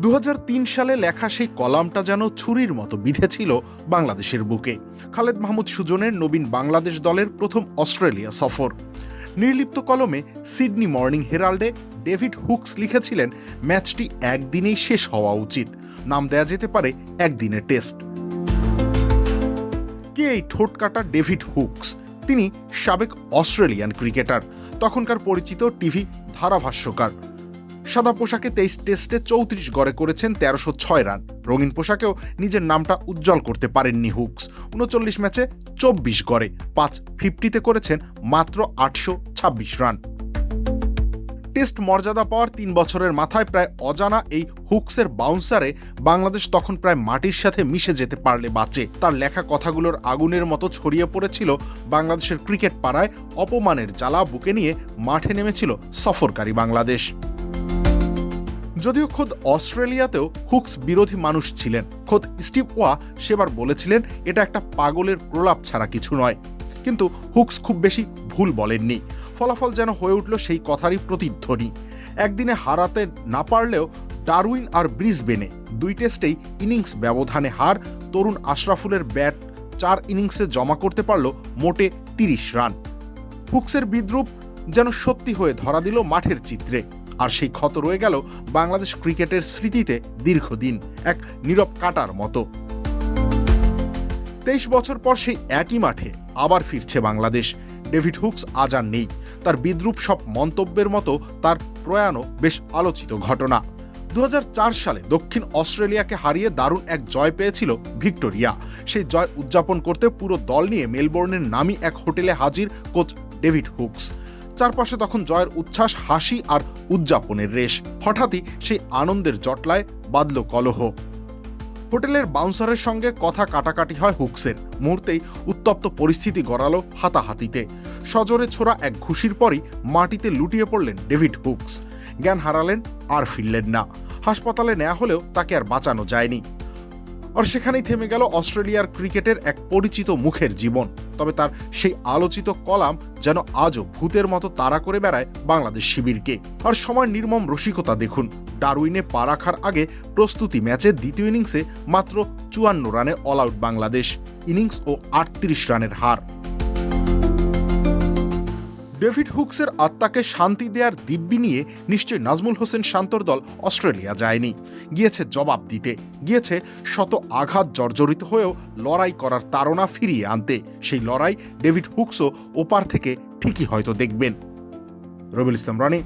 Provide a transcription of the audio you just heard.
2003 সালে লেখা সেই কলামটা যেন ছুরির মতো বিঁধেছিল বাংলাদেশের বুকে। খালেদ মাহমুদ সুজনের নবীন বাংলাদেশ দলের প্রথম অস্ট্রেলিয়া সফর। নির্লিপ্ত কলমে সিডনি মর্নিং হেরাল্ডে ডেভিড হুকস লিখেছিলেন, ম্যাচটি একদিনেই শেষ হওয়া উচিত, নাম দেয়া যেতে পারে একদিনের টেস্ট। কে এই ঠোঁটকাটা ডেভিড হুকস? তিনি সাবেক অস্ট্রেলিয়ান ক্রিকেটার, তখনকার পরিচিত টিভি ধারাভাষ্যকার। সাদা পোশাকে 23 টেস্টে 34 গড়ে করেছেন 1306 রান। রঙিন পোশাকেও নিজের নামটা উজ্জ্বল করতে পারেননি হুকস। 39 ম্যাচে 24 গড়ে 550-তে করেছেন মাত্র 826 রান। টেস্ট মর্যাদা পাওয়ার 3 বছরের মাথায় প্রায় অজানা এই হুকসের বাউন্সারে বাংলাদেশ তখন প্রায় মাটির সাথে মিশে যেতে পারলে বাঁচে। তার লেখা কথাগুলোর আগুনের মতো ছড়িয়ে পড়েছিল বাংলাদেশের ক্রিকেট পাড়ায়। অপমানের জ্বালা বুকে নিয়ে মাঠে নেমেছিল সফরকারী বাংলাদেশ। যদিও খোদ অস্ট্রেলিয়াতেও হুকস বিরোধী মানুষ ছিলেন। খোদ স্টিভ ওয়া সেবার বলেছিলেন, এটা একটা পাগলের প্রলাপ ছাড়া কিছু নয়। কিন্তু হুকস খুব বেশি ভুল বলেননি। ফলাফল যেন হয়ে উঠল সেই কথারই প্রতিধ্বনি। একদিনে হারাতে না পারলেও ডারউইন আর ব্রিসবেনে 2 টেস্টেই ইনিংস ব্যবধানে হার। তরুণ আশরাফুলের ব্যাট 4 ইনিংসে জমা করতে পারল মোটে 30 রান। হুকসের বিদ্রূপ যেন সত্যি হয়ে ধরা দিল মাঠের চিত্রে। আর সেই ক্ষত রয়ে গেল বাংলাদেশ ক্রিকেটের স্মৃতিতে দীর্ঘদিন, এক নীরব কাটার মতো। 23 বছর পর সেই একই মাঠে আবার ফিরছে বাংলাদেশ। ডেভিড হুকস আজ আর নেই। তার বিদ্রূপ সব মন্তব্যের মতো তার প্রয়াণও বেশ আলোচিত ঘটনা। 2004 সালে দক্ষিণ অস্ট্রেলিয়াকে হারিয়ে দারুণ এক জয় পেয়েছিল ভিক্টোরিয়া। সেই জয় উদযাপন করতে পুরো দল নিয়ে মেলবোর্নের নামী এক হোটেলে হাজির কোচ ডেভিড হুকস। চারপাশে তখন জয়ের উচ্ছ্বাস, হাসি আর উদযাপনের রেশ। হঠাৎই সেই আনন্দের জটলায় বাঁধল কলহ। হোটেলের বাউন্সারের সঙ্গে কথা কাটাকাটি হয় হুকসের। মুহূর্তেই উত্তপ্ত পরিস্থিতি গড়ালো হাতাহাতিতে। সজোরে ছোড়া এক ঘুষির পরই মাটিতে লুটিয়ে পড়লেন ডেভিড হুকস। জ্ঞান হারালেন, আর ফিরলেন না। হাসপাতালে নেওয়া হলেও তাকে আর বাঁচানো যায়নি। আর সেখানেই থেমে গেল অস্ট্রেলিয়ার ক্রিকেটের এক পরিচিত মুখের জীবন। তবে তার সেই আলোচিত কলাম যেন আজও ভূতের মতো তাড়া করে বেড়ায় বাংলাদেশ শিবিরকে। আর সময়ের নির্মম রসিকতা দেখুন। ডারউইনে পা রাখার আগে প্রস্তুতি ম্যাচে দ্বিতীয় ইনিংসে মাত্র 54 রানে অল আউট বাংলাদেশ। ইনিংস ও 38 রানের হার। ডেভিড হুকসের আত্মাকে শান্তি দেওয়ার দিব্যি নিয়ে নিশ্চয় নাজমুল হোসেন শান্তর দল অস্ট্রেলিয়া যায়নি। গিয়েছে জবাব দিতে, গিয়েছে শত আঘাত জর্জরিত হয়েও লড়াই করার তাড়না ফিরিয়ে আনতে। সেই লড়াই ডেভিড হুকসও ওপার থেকে ঠিকই হয়তো দেখবেন। রবিউল ইসলাম রনি,